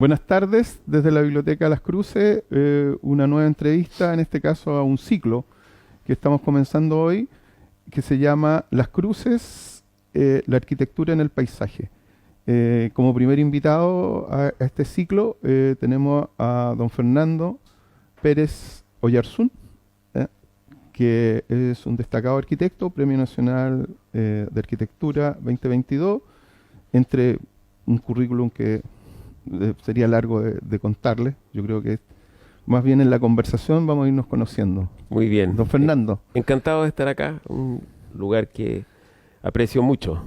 Buenas tardes, desde la Biblioteca Las Cruces, una nueva entrevista, en este caso a un ciclo que estamos comenzando hoy, que se llama Las Cruces, la arquitectura en el paisaje. Como primer invitado a este ciclo tenemos a don Fernando Pérez Oyarzún, que es un destacado arquitecto, Premio Nacional de Arquitectura 2022, entre un currículum que sería largo de contarles. Yo creo que más bien en la conversación vamos a irnos conociendo. Muy bien. Don Fernando. Encantado de estar acá, un lugar que aprecio mucho.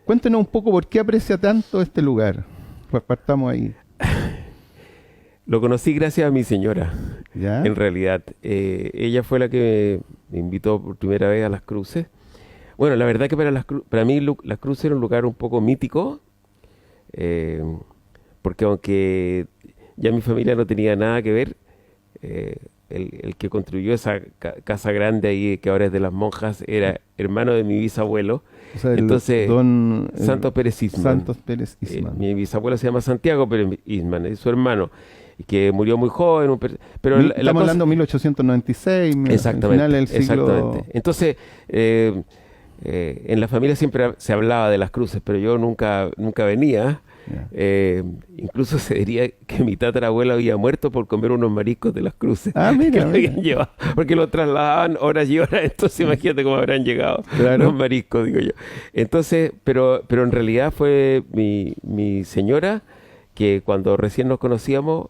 Cuéntenos un poco por qué aprecia tanto este lugar. Pues partamos ahí. Lo conocí gracias a mi señora, ¿Ya? en realidad. Ella fue la que me invitó por primera vez a Las Cruces. Bueno, la verdad que para mí Las Cruces era un lugar un poco mítico, porque aunque ya mi familia no tenía nada que ver, el que construyó esa casa grande ahí, que ahora es de las monjas, era hermano de mi bisabuelo. O sea, Entonces, don Santos Pérez Isman. Santos Pérez Isman. Mi bisabuelo se llama Santiago Pérez Isman, es su hermano, que murió muy joven. Pero Estamos hablando de 1896, exactamente, al final del siglo... Exactamente. Entonces, en la familia siempre se hablaba de Las Cruces, pero yo nunca venía. Incluso se diría que mi tatarabuelo había muerto por comer unos mariscos de Las Cruces. Mira, que lo habían llevado, porque lo trasladaban horas y horas. Entonces imagínate cómo habrán llegado los mariscos, digo yo. Entonces, pero en realidad fue mi señora que cuando recién nos conocíamos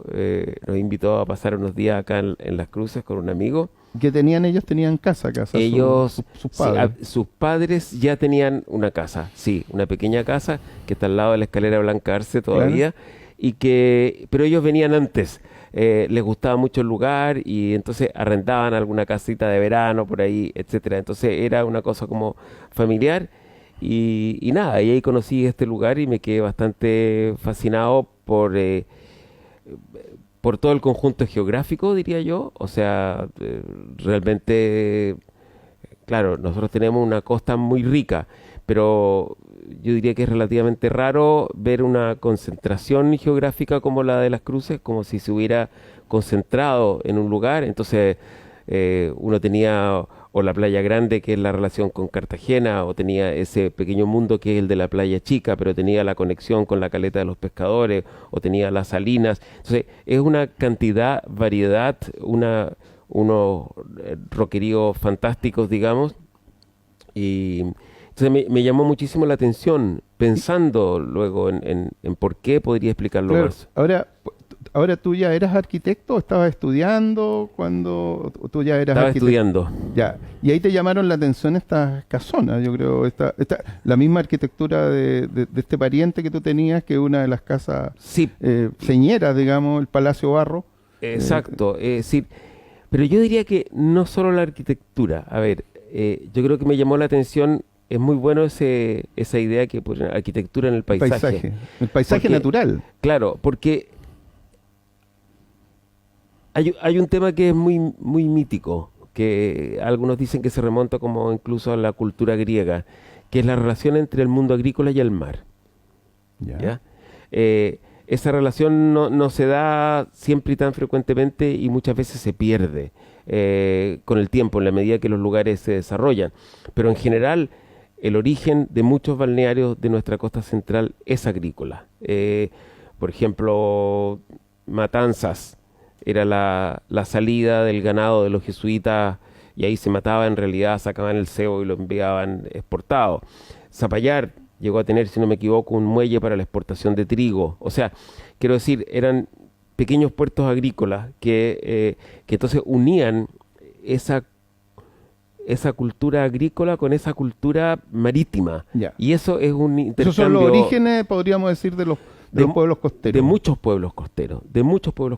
nos invitó a pasar unos días acá en Las Cruces con un amigo. ¿Qué tenían ellos? ¿Tenían casa? Ellos, sus padres. Sí, sus padres ya tenían una casa, sí, una pequeña casa que está al lado de la escalera Blanca Arce todavía, pero ellos venían antes. Les gustaba mucho el lugar y entonces arrendaban alguna casita de verano por ahí, etcétera. Entonces era una cosa como familiar y nada, y ahí conocí este lugar y me quedé bastante fascinado por todo el conjunto geográfico, diría yo. O sea, realmente, claro, nosotros tenemos una costa muy rica, pero yo diría que es relativamente raro ver una concentración geográfica como la de Las Cruces, como si se hubiera concentrado en un lugar. Entonces, uno tenía o la Playa Grande, que es la relación con Cartagena, o tenía ese pequeño mundo que es el de la Playa Chica, pero tenía la conexión con la Caleta de los Pescadores, o tenía las Salinas. Entonces, es una cantidad, variedad, unos roqueríos fantásticos, digamos, y entonces me llamó muchísimo la atención, pensando luego en por qué podría explicarlo más. Ahora tú ya eras arquitecto, o estabas estudiando cuando tú ya eras Estaba arquitecto. estudiando. Ya. Y ahí te llamaron la atención estas casonas, yo creo, la misma arquitectura de este pariente que tú tenías, que es una de las casas Sí. señeras, digamos, el Palacio Barro. Exacto, sí. Pero yo diría que no solo la arquitectura. A ver, yo creo que me llamó la atención. Es muy bueno esa idea que ponen arquitectura en el paisaje. El paisaje porque, natural. Claro, porque hay un tema que es muy, muy mítico, que algunos dicen que se remonta como incluso a la cultura griega, que es la relación entre el mundo agrícola y el mar. ¿Ya? Esa relación no se da siempre y tan frecuentemente y muchas veces se pierde con el tiempo, en la medida que los lugares se desarrollan. Pero en general, el origen de muchos balnearios de nuestra costa central es agrícola. Por ejemplo, Matanzas era la salida del ganado de los jesuitas y ahí se mataba, en realidad sacaban el cebo y lo enviaban exportado. Zapallar llegó a tener, si no me equivoco, un muelle para la exportación de trigo. O sea, quiero decir, eran pequeños puertos agrícolas que entonces unían esa cultura agrícola con esa cultura marítima. Ya. Y eso es un intercambio. Esos son los orígenes, podríamos decir, de los pueblos costeros. De muchos pueblos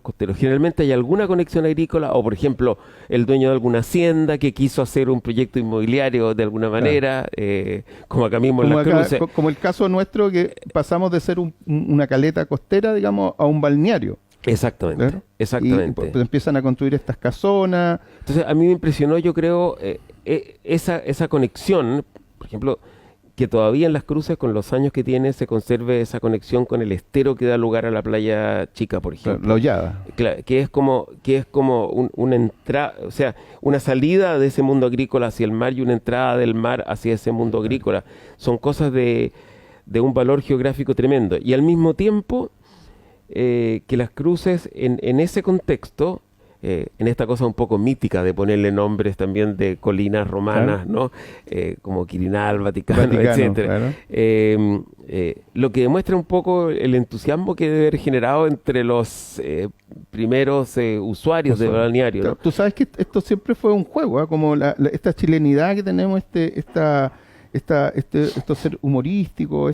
costeros. Generalmente hay alguna conexión agrícola, o por ejemplo, el dueño de alguna hacienda que quiso hacer un proyecto inmobiliario de alguna manera, como acá mismo en Las Cruces. Como el caso nuestro, que pasamos de ser una caleta costera, digamos, a un balneario. Exactamente, ¿Claro? exactamente. Y pues empiezan a construir estas casonas. Entonces, a mí me impresionó, yo creo, esa conexión, por ejemplo, que todavía en Las Cruces, con los años que tiene, se conserve esa conexión con el estero que da lugar a la Playa Chica, por ejemplo. La Hollada. Que es como una entrada, o sea, una salida de ese mundo agrícola hacia el mar y una entrada del mar hacia ese mundo agrícola. Son cosas de un valor geográfico tremendo. Y al mismo tiempo, que Las Cruces, en ese contexto, en esta cosa un poco mítica de ponerle nombres también de colinas romanas, ¿no? Como Quirinal, Vaticano, etcétera. Claro. Lo que demuestra un poco el entusiasmo que debe haber generado entre los primeros usuarios de balneario, ¿no? Tú sabes que esto siempre fue un juego, ¿eh? Como esta chilenidad que tenemos, esto ser humorístico,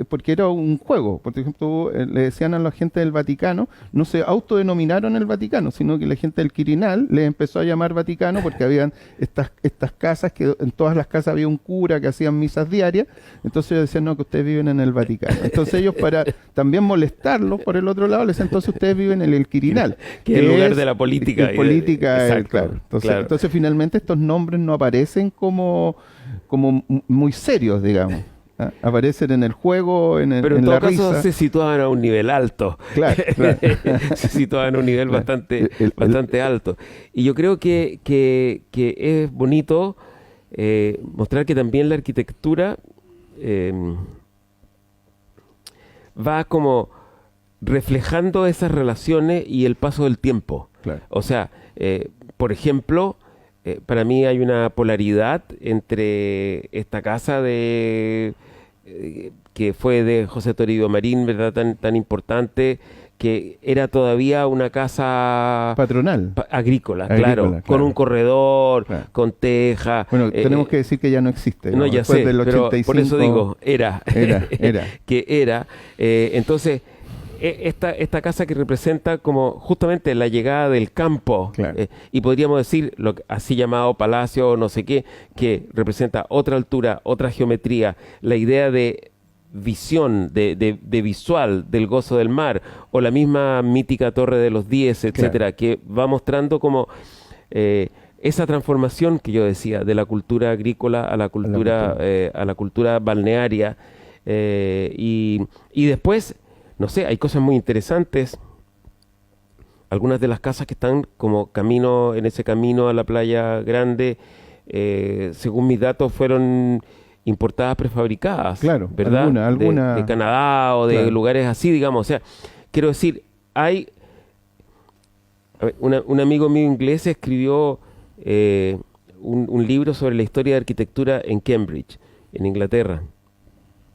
porque era un juego. Por ejemplo, le decían a la gente del Vaticano, no se autodenominaron el Vaticano, sino que la gente del Quirinal les empezó a llamar Vaticano porque habían estas casas, que en todas las casas había un cura que hacían misas diarias, entonces ellos decían, no, que ustedes viven en el Vaticano. Entonces ellos, para también molestarlos por el otro lado, les decían, entonces ustedes viven en el Quirinal. Que es el lugar de la política. Política, claro. Entonces finalmente estos nombres no aparecen como muy serios, digamos. Aparecen en el juego, pero en todo caso se situaban a un nivel alto. Claro. Se situaban a un nivel bastante alto. Y yo creo que es bonito mostrar que también la arquitectura va como reflejando esas relaciones y el paso del tiempo. Claro. O sea, por ejemplo, para mí hay una polaridad entre esta casa que fue de José Toribio Marín, ¿verdad? Tan importante, que era todavía una casa patronal, agrícola, claro, con un corredor, claro, con teja. Bueno, tenemos que decir que ya no existe, ¿no? Ya después sé, del 85, pero por eso digo, era. Que era. Entonces, esta casa que representa como justamente la llegada del campo, claro, y podríamos decir, así llamado palacio o no sé qué, que representa otra altura, otra geometría, la idea de visión, de visual del gozo del mar, o la misma mítica Torre de los 10, etcétera, claro, que va mostrando como esa transformación que yo decía, de la cultura agrícola a la cultura balnearia, y después, no sé, hay cosas muy interesantes. Algunas de las casas que están como en ese camino a la Playa Grande, según mis datos, fueron importadas prefabricadas, claro, ¿verdad? Alguna de Canadá o de, claro, lugares así, digamos. O sea, quiero decir, un amigo mío inglés escribió un libro sobre la historia de arquitectura en Cambridge, en Inglaterra.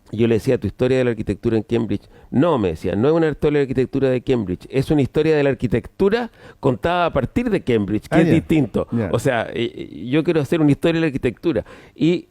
Y yo le decía, ¿tu historia de la arquitectura en Cambridge? No, me decía, no es una historia de la arquitectura de Cambridge, es una historia de la arquitectura contada a partir de Cambridge, que es distinto. O sea, yo quiero hacer una historia de la arquitectura. Y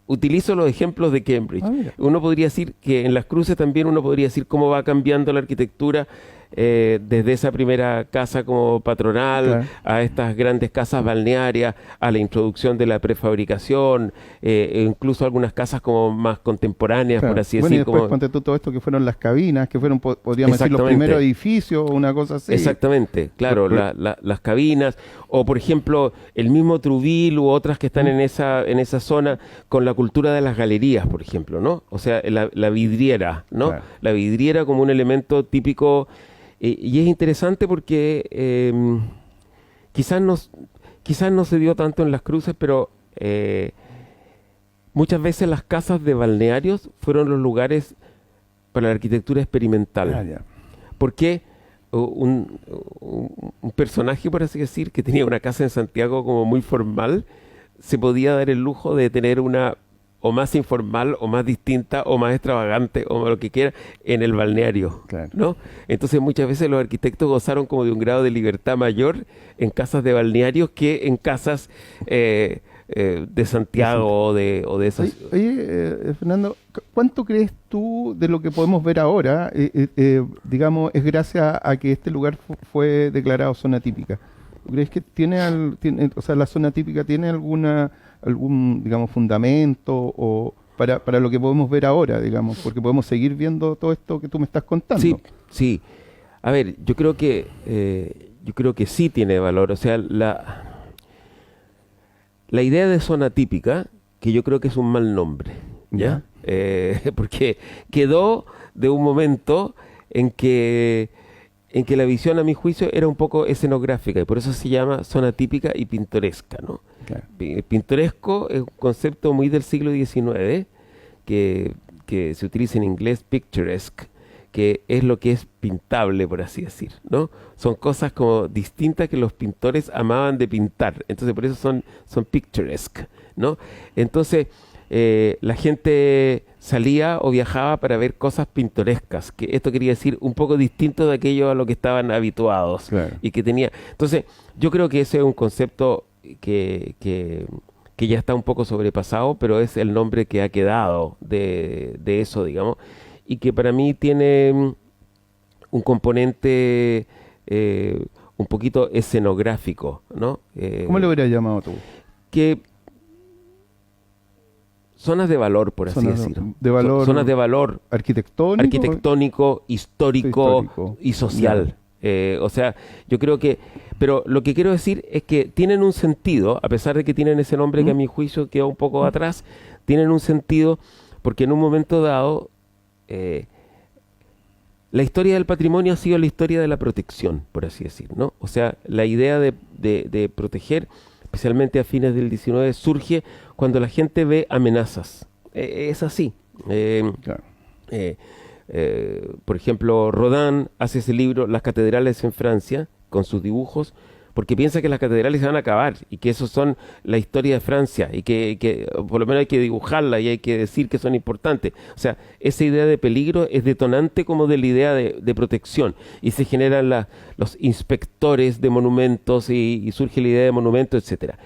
utilizo los ejemplos de Cambridge. Uno podría decir que en Las Cruces también uno podría decir cómo va cambiando la arquitectura desde esa primera casa como patronal, claro, a estas grandes casas balnearias, a la introducción de la prefabricación, incluso algunas casas como más contemporáneas, claro, por así decir. Y después ponte tú todo esto que fueron las cabinas, que fueron, podríamos decir, los primeros edificios, una cosa así. Exactamente, claro, las cabinas, o por ejemplo, el mismo Trouville u otras que están en esa zona, con la cultura de las galerías, por ejemplo, ¿no? O sea, la vidriera, ¿no? Claro. La vidriera como un elemento típico. Y es interesante porque quizás no se dio tanto en Las Cruces, pero muchas veces las casas de balnearios fueron los lugares para la arquitectura experimental. Porque un personaje, por así decir, que tenía una casa en Santiago como muy formal, se podía dar el lujo de tener una o más informal, o más distinta, o más extravagante, o lo que quiera, en el balneario, claro, ¿no? Entonces muchas veces los arquitectos gozaron como de un grado de libertad mayor en casas de balnearios que en casas de Santiago o de esas. Oye, Fernando, ¿cuánto crees tú de lo que podemos ver ahora, digamos, es gracias a que este lugar fue declarado zona típica? ¿Crees que o sea, la zona típica tiene algún, digamos, fundamento o para lo que podemos ver ahora, digamos, porque podemos seguir viendo todo esto que tú me estás contando? Sí. A ver, yo creo que sí tiene valor. O sea, la idea de zona típica, que yo creo que es un mal nombre, ¿ya? Porque quedó de un momento en que la visión, a mi juicio, era un poco escenográfica, y por eso se llama zona típica y pintoresca, ¿no? Claro. Pintoresco es un concepto muy del siglo XIX, que se utiliza en inglés picturesque, que es lo que es pintable, por así decir, ¿no? Son cosas como distintas que los pintores amaban de pintar, entonces por eso son picturesque, ¿no? Entonces la gente salía o viajaba para ver cosas pintorescas, que esto quería decir un poco distinto de aquello a lo que estaban habituados. Claro. Y que tenía. Entonces, yo creo que ese es un concepto que ya está un poco sobrepasado, pero es el nombre que ha quedado de eso, digamos, y que para mí tiene un componente un poquito escenográfico, ¿no? ¿Cómo lo hubieras llamado tú? Que zonas de valor, por así decirlo. De valor, zonas de valor arquitectónico, histórico y social. O sea, yo creo que... Pero lo que quiero decir es que tienen un sentido, a pesar de que tienen ese nombre que a mi juicio queda un poco atrás, tienen un sentido porque en un momento dado la historia del patrimonio ha sido la historia de la protección, por así decir, ¿no? O sea, la idea de proteger, especialmente a fines del XIX, surge cuando la gente ve amenazas. Es así. Claro. Por ejemplo, Rodin hace ese libro, Las catedrales en Francia, con sus dibujos, porque piensa que las catedrales se van a acabar y que esos son la historia de Francia y que por lo menos hay que dibujarla y hay que decir que son importantes. O sea, esa idea de peligro es detonante como de la idea de protección, y se generan los inspectores de monumentos y surge la idea de monumentos, etcétera.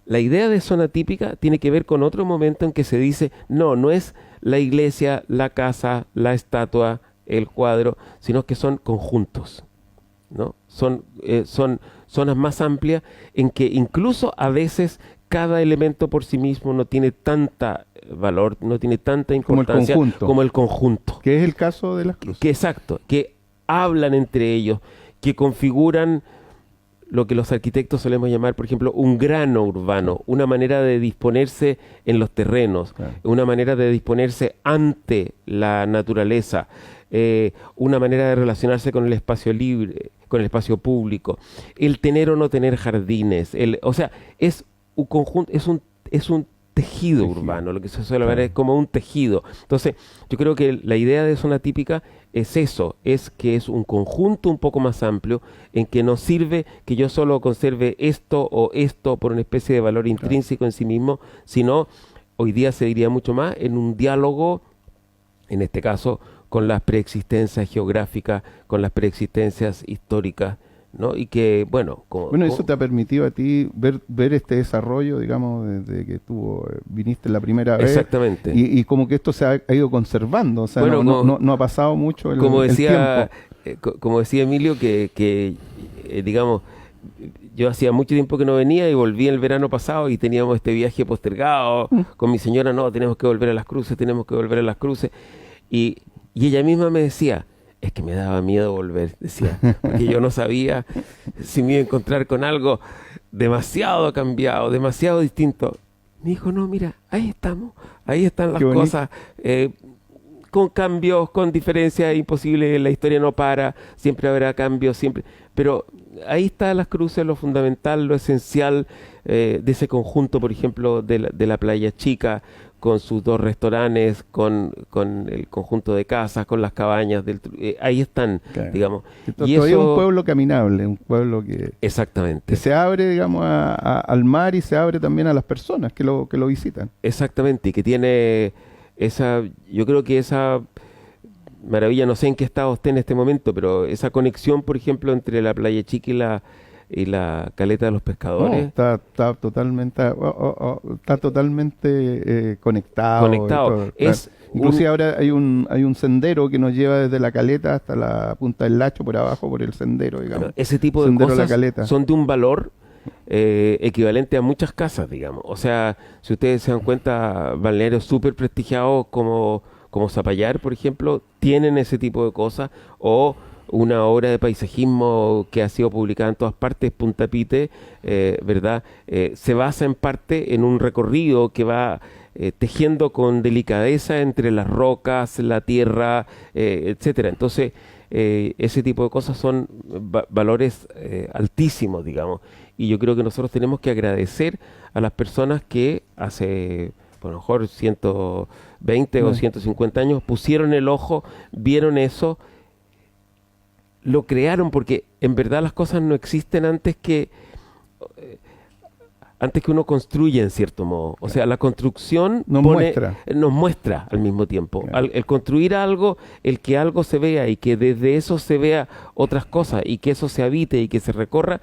La idea de zona típica tiene que ver con otro momento en que se dice, no es la iglesia, la casa, la estatua, el cuadro, sino que son conjuntos, ¿no? Son zonas más amplias en que incluso a veces cada elemento por sí mismo no tiene tanta valor, no tiene tanta importancia como el conjunto. Que es el caso de las cruces. Exacto, que hablan entre ellos, que configuran lo que los arquitectos solemos llamar, por ejemplo, un grano urbano, una manera de disponerse en los terrenos, una manera de disponerse ante la naturaleza, una manera de relacionarse con el espacio libre, con el espacio público, el tener o no tener jardines, o sea, es un conjunto, es un tejido urbano, lo que se suele ver es como un tejido. Entonces, yo creo que la idea de zona típica es eso, es que es un conjunto un poco más amplio en que no sirve que yo solo conserve esto o esto por una especie de valor intrínseco en sí mismo, sino, hoy día se diría mucho más, en un diálogo, en este caso, con las preexistencias geográficas, con las preexistencias históricas, ¿no? Y que, bueno... eso te ha permitido a ti ver este desarrollo, digamos, desde que tú viniste la primera vez. Exactamente. Y como que esto se ha ido conservando, o sea, bueno, no ha pasado mucho el tiempo. Como decía Emilio, que digamos, yo hacía mucho tiempo que no venía y volví el verano pasado y teníamos este viaje postergado con mi señora, tenemos que volver a Las Cruces, y ella misma me decía, es que me daba miedo volver, decía, porque yo no sabía si me iba a encontrar con algo demasiado cambiado, demasiado distinto. Me dijo, no, mira, ahí están las cosas, con cambios, con diferencias imposibles, la historia no para, siempre habrá cambios, siempre, pero ahí está Las Cruces, lo fundamental, lo esencial de ese conjunto, por ejemplo, de la Playa Chica, con sus 2 restaurantes, con el conjunto de casas, con las cabañas, ahí están, digamos. Y todavía es un pueblo caminable, un pueblo que se abre, digamos, al mar y se abre también a las personas que lo visitan. Exactamente, y que tiene yo creo que esa maravilla, no sé en qué estado esté en este momento, pero esa conexión, por ejemplo, entre la Playa Chica y la Caleta de los Pescadores. Está totalmente conectado. Inclusive ahora hay un sendero que nos lleva desde la Caleta hasta la Punta del Lacho por abajo, por el sendero, digamos. Ese tipo de cosas son de un valor equivalente a muchas casas, digamos. O sea, si ustedes se dan cuenta, balnearios súper prestigiados como Zapallar, por ejemplo, tienen ese tipo de cosas, o una obra de paisajismo que ha sido publicada en todas partes, Punta Pite, ¿verdad? Se basa en parte en un recorrido que va tejiendo con delicadeza entre las rocas, la tierra, etcétera. Entonces, ese tipo de cosas son valores altísimos, digamos. Y yo creo que nosotros tenemos que agradecer a las personas que hace, por lo mejor, 120 o 150 años pusieron el ojo, vieron eso, lo crearon, porque en verdad las cosas no existen antes que uno construye, en cierto modo. O sea, la construcción nos muestra al mismo tiempo. Claro. El construir algo, el que algo se vea y que desde eso se vea otras cosas y que eso se habite y que se recorra,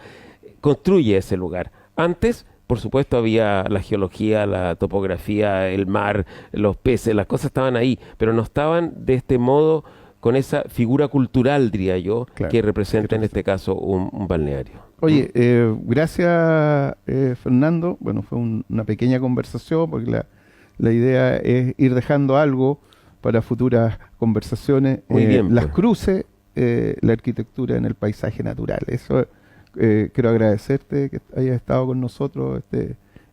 construye ese lugar. Antes, por supuesto, había la geología, la topografía, el mar, los peces, las cosas estaban ahí, pero no estaban de este modo con esa figura cultural, diría yo, claro, que representa en este caso un balneario. Oye, gracias Fernando. Bueno, fue una pequeña conversación porque la idea es ir dejando algo para futuras conversaciones. Muy bien, las cruces, la arquitectura en el paisaje natural. Eso quiero agradecerte que hayas estado con nosotros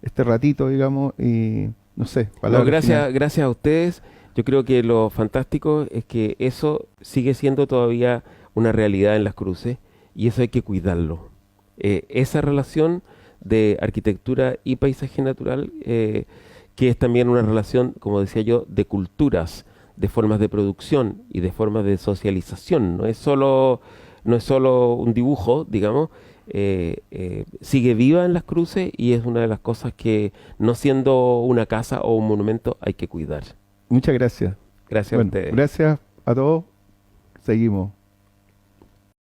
este ratito, digamos, y no sé, palabras finales. Gracias a ustedes. Yo creo que lo fantástico es que eso sigue siendo todavía una realidad en las cruces y eso hay que cuidarlo. Esa relación de arquitectura y paisaje natural, que es también una relación, como decía yo, de culturas, de formas de producción y de formas de socialización. No es solo un dibujo, digamos, sigue viva en las cruces y es una de las cosas que, no siendo una casa o un monumento, hay que cuidar. Muchas gracias. Gracias a ustedes. Gracias a todos. Seguimos.